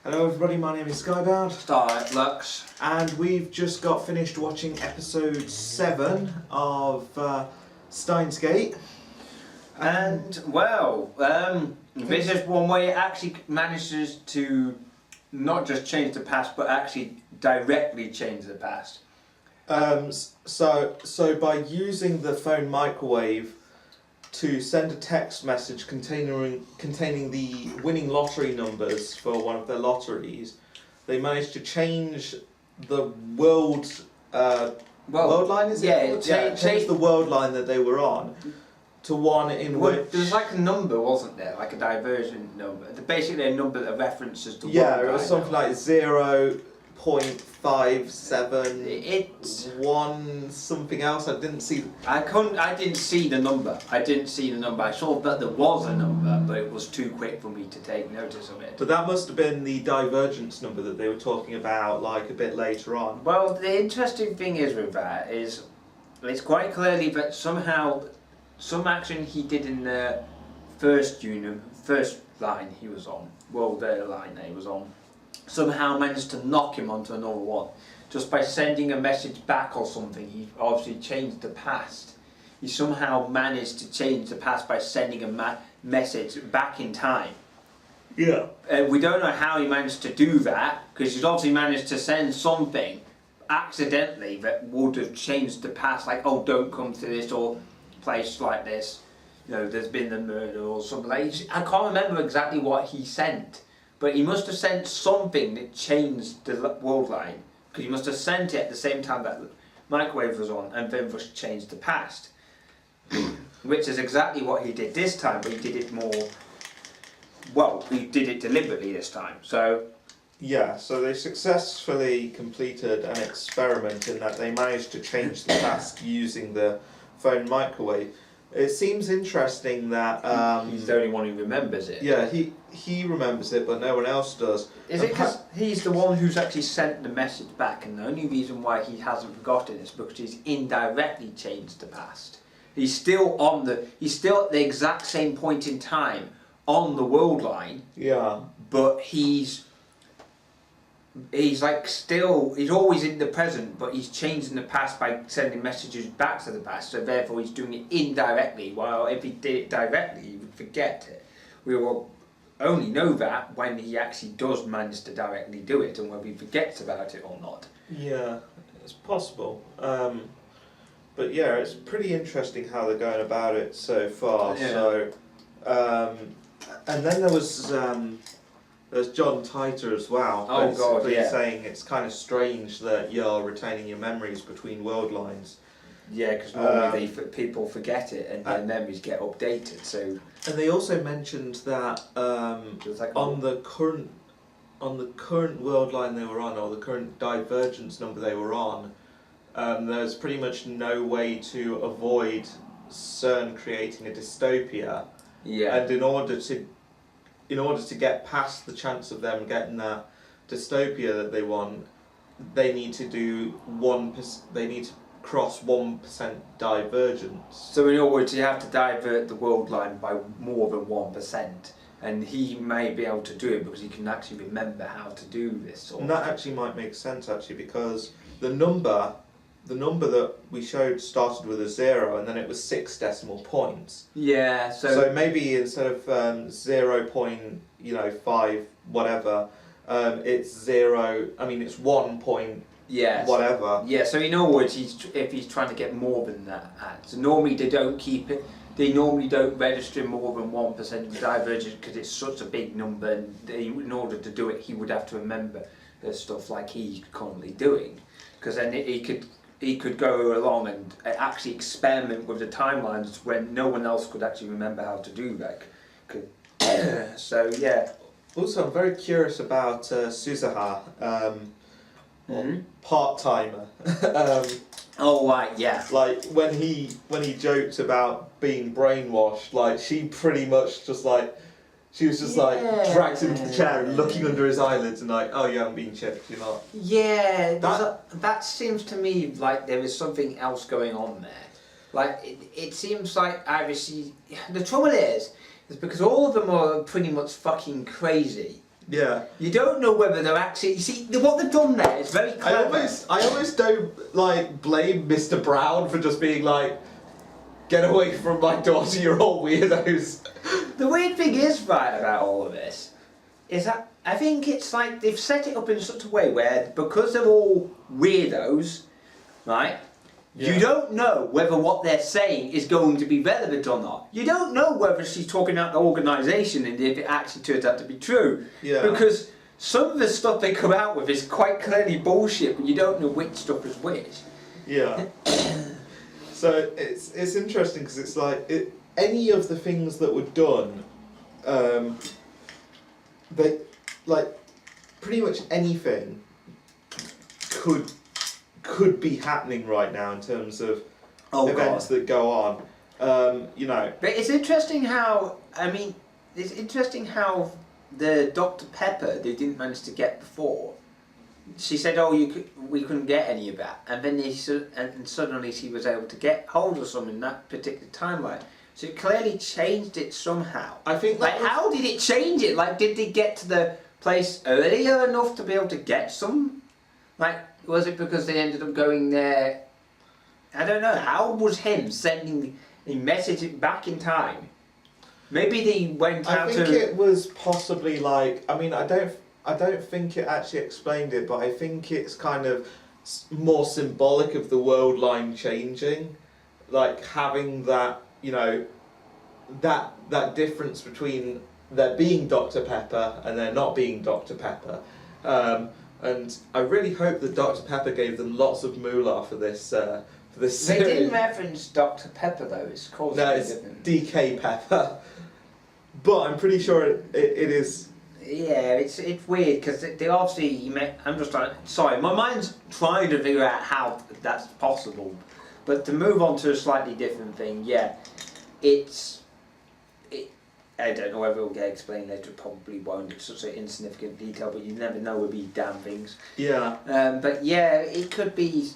Hello everybody, my name is Skybound. Starlight Lux. And we've just got finished watching episode 7 of Steins. And, well, this is one where it actually manages to not just change the past, but actually directly change the past. So by using the phone microwave to send a text message containing the winning lottery numbers for one of their lotteries, they managed to change the world line. Is it? Change the world line that they were on to one in which there was like a number, wasn't there? Like a diversion number. Basically, a number that references the world line. it was something like 0.57 something else. I didn't see. I didn't see the number. I saw that there was a number, but it was too quick for me to take notice of it. But that must have been the divergence number that they were talking about, like a bit later on. Well, the interesting thing is with that is it's quite clearly that somehow some action he did in the first line he was on, world line that he was on, somehow managed to knock him onto another one. Just by sending a message back or something, he obviously changed the past. He somehow managed to change the past by sending a message back in time. Yeah. We don't know how he managed to do that, because he's obviously managed to send something accidentally that would have changed the past, like, oh, don't come to this or place like this. You know, there's been a murder or something. Like, I can't remember exactly what he sent. But he must have sent something that changed the world line, because he must have sent it at the same time that microwave was on, and then just changed the past. Which is exactly what he did this time, but he did it more. Well, he did it deliberately this time. So. Yeah, so they successfully completed an experiment in that they managed to change the past using the phone microwave. It seems interesting that he's the only one who remembers it. Yeah, he remembers it, but no one else does. Is it because he's the one who's actually sent the message back, and the only reason why he hasn't forgotten is because he's indirectly changed the past. He's still at the exact same point in time on the world line. Yeah. But he's always in the present, but he's changing the past by sending messages back to the past, so therefore he's doing it indirectly, while if he did it directly he would forget it. We will only know that when he actually does manage to directly do it, and whether he forgets about it or not. Yeah, it's possible. But yeah, it's pretty interesting how they're going about it so far. Yeah. So, and then there's John Titor as well. Oh God, yeah. Saying it's kind of strange that you're retaining your memories between world lines. Yeah, because normally people forget it and their memories get updated. So. And they also mentioned that on the current world line they were on, or the current divergence number they were on, there's pretty much no way to avoid CERN creating a dystopia. Yeah. And in order to get past the chance of them getting that dystopia that they want, they need to do 1%. They need to cross 1% divergence. So in other words, you have to divert the world line by more than 1%, and he may be able to do it because he can actually remember how to do this. And that actually might make sense actually, because the number that we showed started with a 0 and then it was 6 decimal points. Yeah. So maybe instead of 0.5 whatever, it's 0. I mean, it's 1 point. Yes. Whatever. Yeah. So in other words, if he's trying to get more than that, so normally they don't keep it. They normally don't register more than 1% of divergence because it's such a big number, and in order to do it, he would have to remember the stuff like he's currently doing, because then he could go along and actually experiment with the timelines when no one else could actually remember how to do that. So yeah. Also, I'm very curious about Suzuha, part-timer. Oh right, yeah. Like when he joked about being brainwashed, like she pretty much just like. She was just like dragged him into the chair and looking under his eyelids and like, oh yeah, I'm being chipped, you're not. Yeah, that seems to me like there is something else going on there. Like it seems like the trouble is because all of them are pretty much fucking crazy. Yeah. You don't know whether they're actually. You see, what they've done there is very clever. I almost don't like blame Mr. Brown for just being like, get away from my daughter, you're all weirdos. The weird thing is, right, about all of this, is that I think it's like they've set it up in such a way where, because they're all weirdos, right, Yeah. you don't know whether what they're saying is going to be relevant or not. You don't know whether she's talking about the organisation and if it actually turns out to be true. Yeah. Because some of the stuff they come out with is quite clearly bullshit, but you don't know which stuff is which. Yeah. So it's interesting because it's like any of the things that were done, they like pretty much anything could be happening right now in terms of events that go on. You know. But it's interesting how the Dr. Pepper they didn't manage to get before. She said, "Oh, we couldn't get any of that," and then and suddenly she was able to get hold of some in that particular timeline. So it clearly changed it somehow. I think how did it change it? Like, did they get to the place earlier enough to be able to get some? Like, was it because they ended up going there? I don't know. How was him sending a message back in time? Maybe they went out I think it was possibly like, I mean, I don't think it actually explained it, but I think it's kind of more symbolic of the world line changing, like having that, you know, that difference between there being Dr. Pepper and there not being Dr. Pepper. And I really hope that Dr. Pepper gave them lots of moolah for this series. They didn't reference Dr. Pepper though. It's called DK Pepper. But I'm pretty sure it is. Yeah, it's weird because they obviously. I'm just trying. Sorry, my mind's trying to figure out how that's possible. But to move on to a slightly different thing, yeah, I don't know whether it'll get explained later. It probably won't. It's such an insignificant detail, but you never know with these damn things. Yeah. But yeah, it could be.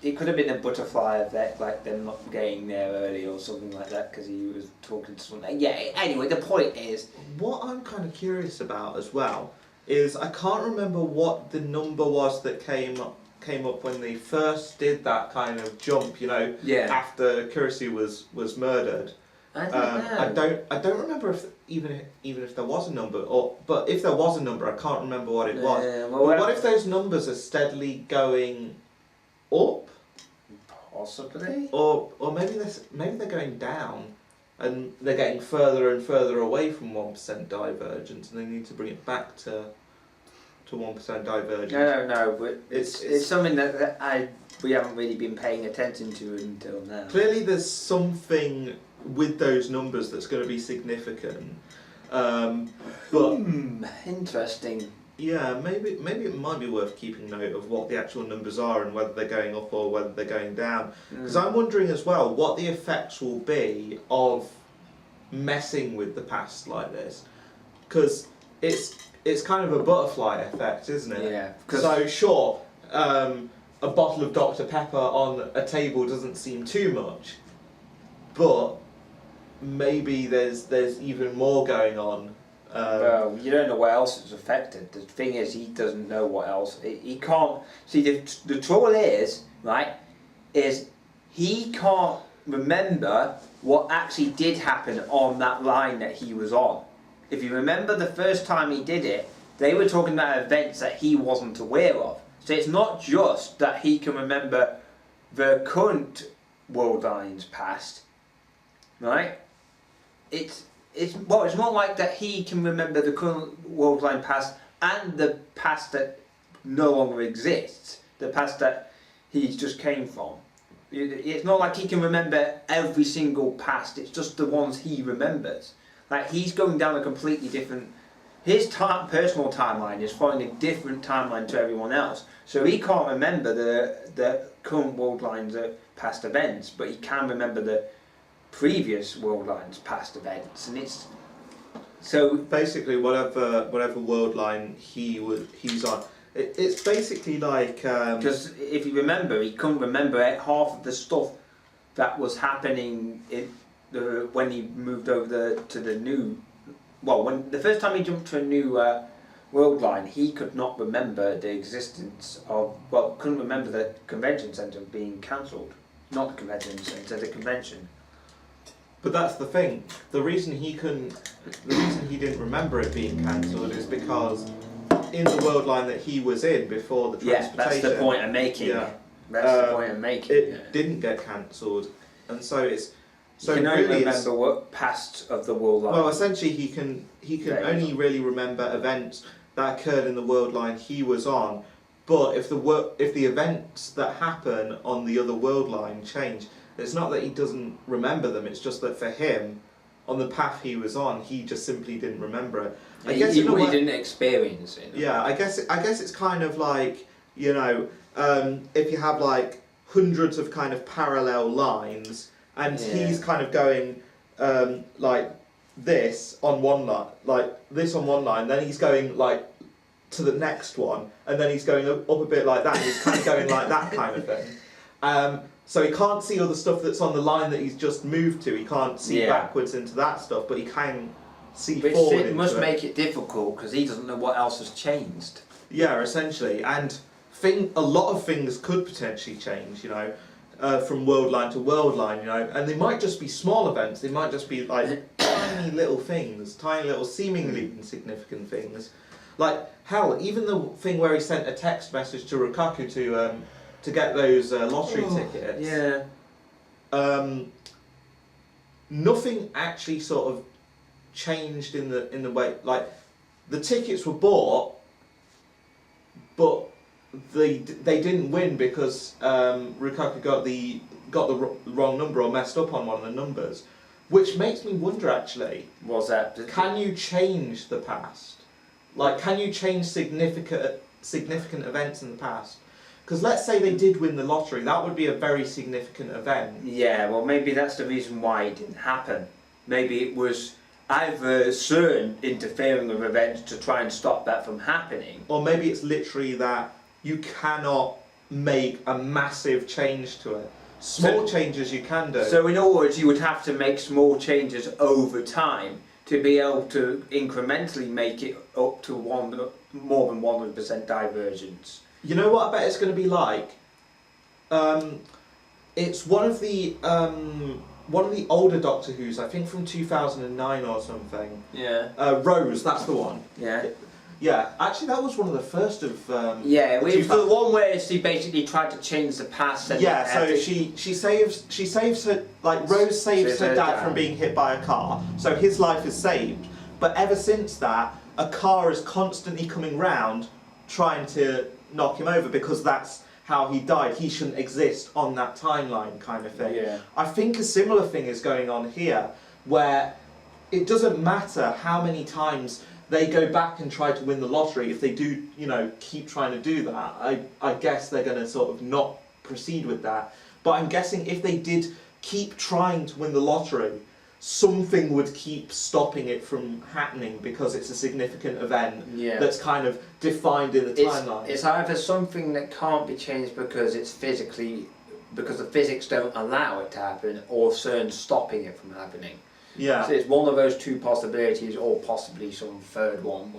It could have been a butterfly effect, like them not getting there early or something like that, because he was talking to someone. Yeah. Anyway, the point is, what I'm kind of curious about as well is I can't remember what the number was that came up when they first did that kind of jump. You know, after Kirsi was murdered. I don't know. I don't remember if even if there was a number, but if there was a number, I can't remember what it was. Well, but what if those numbers are steadily going up? Possibly. Or maybe they're going down, and they're getting further and further away from 1% divergence, and they need to bring it back to 1% divergence. I don't know, but it's something that we haven't really been paying attention to until now. Clearly, there's something with those numbers that's going to be significant. But interesting. yeah, maybe it might be worth keeping note of what the actual numbers are and whether they're going up or whether they're going down. Because I'm wondering as well what the effects will be of messing with the past like this. Because it's kind of a butterfly effect, isn't it? Yeah. So sure, a bottle of Dr. Pepper on a table doesn't seem too much, but maybe there's even more going on. Well, you don't know what else is affected. The thing is, he doesn't know what else. He can't see. The trouble is, right, is he can't remember what actually did happen on that line that he was on. If you remember the first time he did it, they were talking about events that he wasn't aware of. So it's not just that he can remember the current world lines past, right? It's not like that he can remember the current world line past and the past that no longer exists, the past that he just came from. It's not like he can remember every single past, it's just the ones he remembers. Like, he's going down a completely different... His personal timeline is following a different timeline to everyone else. So he can't remember the current world lines of past events, but he can remember the previous world lines past events. And it's... So basically, whatever world line he's on, it's basically like... Because if you remember, he couldn't remember half of the stuff that was happening when he moved over to the new... Well, when the first time he jumped to a new world line, he could not remember the existence of, well, couldn't remember the convention centre being cancelled. Not the convention centre, the convention. But that's the thing. The reason he didn't remember it being cancelled is because in the world line that he was in before the transportation. Yeah, that's the point I'm making. Yeah. That's the point I'm making. It didn't get cancelled, and so it's. So you can only really remember what past of the world line. Well, essentially, he can only really remember events that occurred in the world line he was on. But if the events that happen on the other world line change, it's not that he doesn't remember them. It's just that for him, on the path he was on, he just simply didn't remember it. He didn't experience it. Yeah, I guess it's kind of like, you know, if you have like hundreds of kind of parallel lines, and he's kind of going like this on one line, then he's going like to the next one, and then he's going up a bit like that, and he's kind of going like that kind of thing. So he can't see all the stuff that's on the line that he's just moved to. He can't see backwards into that stuff, but he can see forward into it. It must make it difficult because he doesn't know what else has changed. Yeah, essentially, and a lot of things could potentially change, you know, from world line to world line, you know, and they might just be small events. They might just be like tiny little things, tiny little seemingly insignificant things. Like hell, even the thing where he sent a text message to Rukaku to get those lottery tickets. Yeah. Nothing actually sort of changed in the way, like the tickets were bought, but they didn't win because Rukaku got the wrong number or messed up on one of the numbers, which makes me wonder actually. What's that? Can you change the past? Like, can you change significant events in the past? Because let's say they did win the lottery, that would be a very significant event. Yeah, well maybe that's the reason why it didn't happen. Maybe it was either CERN interfering with events to try and stop that from happening. Or maybe it's literally that you cannot make a massive change to it. Small changes you can do. So in other words, you would have to make small changes over time to be able to incrementally make it up to more than 100% divergence. You know what I bet it's going to be like? It's one of the older Doctor Who's, I think from 2009 or something. Yeah. Rose, that's the one. Yeah. Yeah, actually that was one of the first of... yeah, the one where she basically tried to change the past. And yeah, so she saves her, like Rose saves her dad from being hit by a car, so his life is saved. But ever since that, a car is constantly coming round trying to knock him over because that's how he died. He shouldn't exist on that timeline kind of thing. Yeah. I think a similar thing is going on here, where it doesn't matter how many times they go back and try to win the lottery. If they do, you know, keep trying to do that, I guess they're going to sort of not proceed with that. But I'm guessing if they did keep trying to win the lottery, something would keep stopping it from happening because it's a significant event that's kind of defined in the timeline. It's either something that can't be changed because because the physics don't allow it to happen, or CERN stopping it from happening. Yeah. So it's one of those two possibilities, or possibly some third one.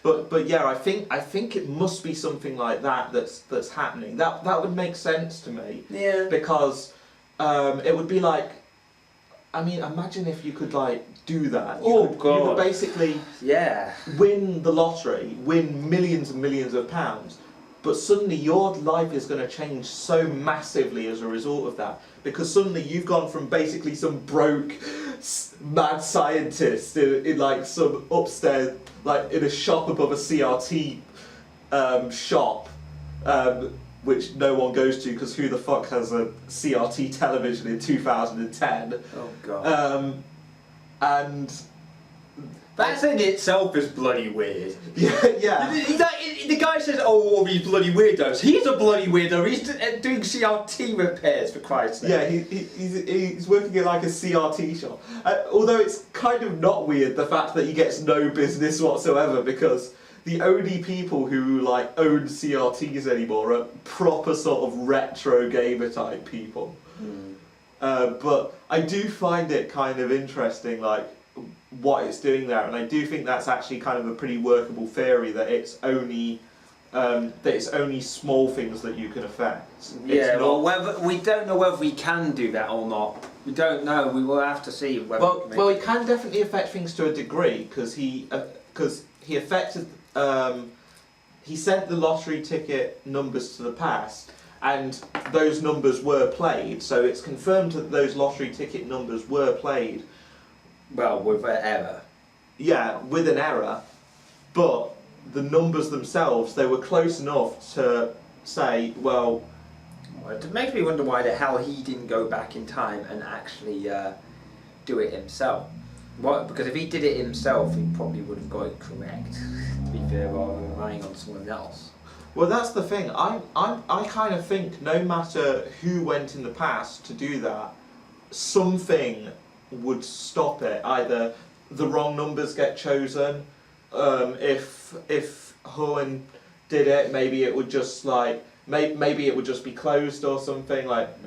But yeah, I think it must be something like that that's happening. That would make sense to me. Yeah. Because it would be like, I mean, imagine if you could like do that. God. You could basically win the lottery, win millions and millions of pounds, but suddenly your life is going to change so massively as a result of that. Because suddenly you've gone from basically some broke, mad scientist in like some upstairs, like in a shop above a CRT shop, which no one goes to because who the fuck has a CRT television in 2010? Oh god. And that in itself is bloody weird. Yeah. The guy says, "Oh, all these bloody weirdos." He's a bloody weirdo. He's doing CRT repairs, for Christ's sake. Yeah, he's working in like a CRT shop. Although it's kind of not weird, the fact that he gets no business whatsoever, because the only people who like own CRTs anymore are proper sort of retro gamer type people. But I do find it kind of interesting, like what it's doing there, and I do think that's actually kind of a pretty workable theory that it's only small things that you can affect. Yeah, well, whether we don't know whether we can do that or not. We don't know. We will have to see whether. Well, he can definitely affect things to a degree because he affected. He sent the lottery ticket numbers to the past, and those numbers were played. So it's confirmed that those lottery ticket numbers were played. Well, with an error. Yeah, with an error, but the numbers themselves, they were close enough to say, well. It makes me wonder why the hell he didn't go back in time and actually do it himself. What? Because if he did it himself, he probably would have got it correct. To be fair, rather than relying on someone else. Well, that's the thing. I kind of think no matter who went in the past to do that, something would stop it. Either the wrong numbers get chosen. If Owen did it, maybe it would just like. Maybe it would just be closed or something there'd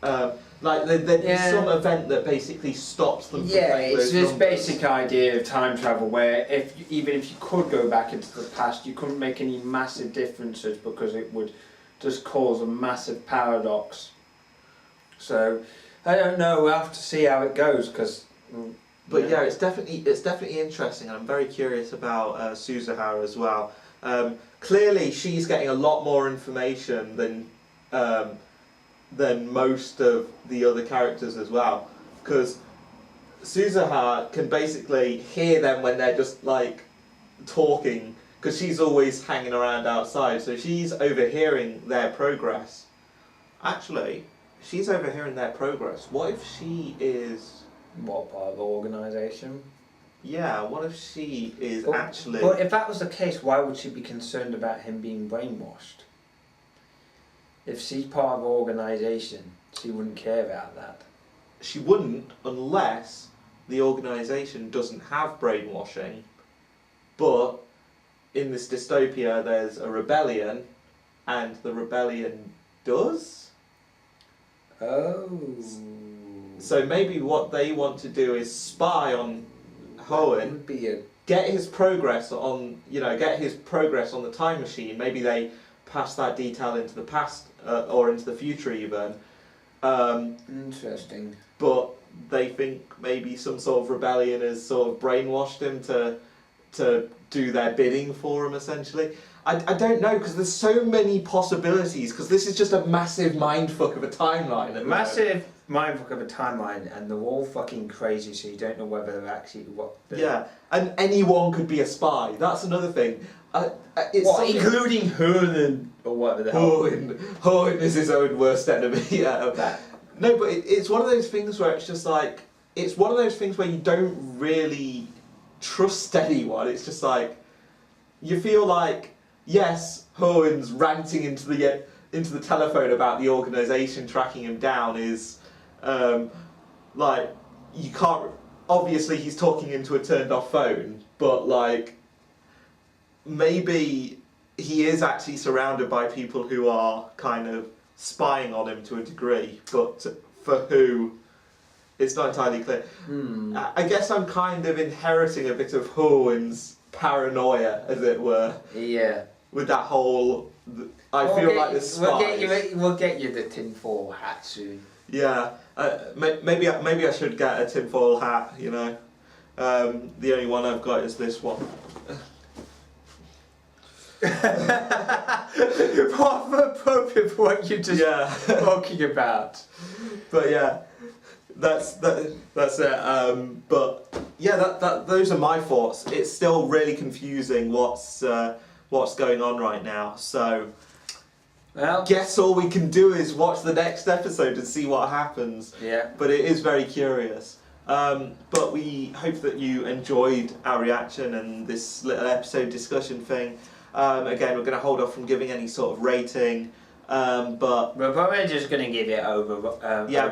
be some event that basically stops them. Yeah, it's this basic idea of time travel where even if you could go back into the past, you couldn't make any massive differences because it would just cause a massive paradox. So I don't know. We'll have to see how it goes because. But yeah, it's definitely interesting, and I'm very curious about Suzuha as well. Clearly, she's getting a lot more information than most of the other characters as well, because Suzuha can basically hear them when they're just like talking, because she's always hanging around outside, so she's overhearing their progress. Actually, she's overhearing their progress. What if she is... What part of the organisation? Yeah, what if she is actually... But if that was the case, why would she be concerned about him being brainwashed? If she's part of the organisation, she wouldn't care about that. She wouldn't unless the organisation doesn't have brainwashing, but in this dystopia there's a rebellion, and the rebellion does? Oh. So maybe what they want to do is spy on Owen, get his progress on the time machine. Maybe they pass that detail into the past or into the future even. Interesting. But they think maybe some sort of rebellion has sort of brainwashed him to do their bidding for him, essentially. I don't know, because there's so many possibilities, because this is just a massive mindfuck of a timeline. Massive mindfuck of a timeline, and they're all fucking crazy, so you don't know whether they're actually what. Yeah, and anyone could be a spy. That's another thing. Including Hernan or whatever the hell. Owen is his own worst enemy. Yeah. No, but it's one of those things where it's just like, it's one of those things where you don't really trust anyone. It's just like, you feel like, yes, Owen's ranting into the telephone about the organisation tracking him down is, like, you can't, obviously he's talking into a turned off phone, but like, maybe he is actually surrounded by people who are kind of spying on him to a degree, but for who, it's not entirely clear. I guess I'm kind of inheriting a bit of Owen's paranoia, as it were. Yeah. With that whole, feel like the spies. We'll get you the tinfoil hat soon. Yeah, maybe I should get a tinfoil hat. You know, the only one I've got is this one. What appropriate for what you're just talking about. But yeah, that's it. But yeah, those are my thoughts. It's still really confusing what's going on right now. So, well, guess all we can do is watch the next episode and see what happens. Yeah. But it is very curious. But we hope that you enjoyed our reaction and this little episode discussion thing. Again, we're going to hold off from giving any sort of rating, but we're probably just going to give it over.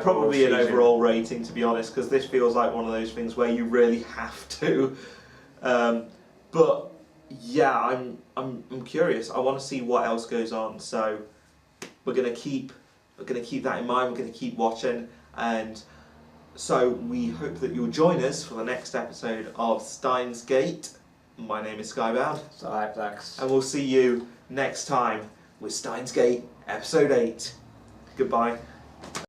Probably an overall rating, to be honest, because this feels like one of those things where you really have to. But yeah, I'm curious. I want to see what else goes on. So we're going to keep that in mind. We're going to keep watching, and So we hope that you'll join us for the next episode of Steins Gate. My name is Skybound. So I flex. And we'll see you next time with Steins Gate episode 8. Goodbye.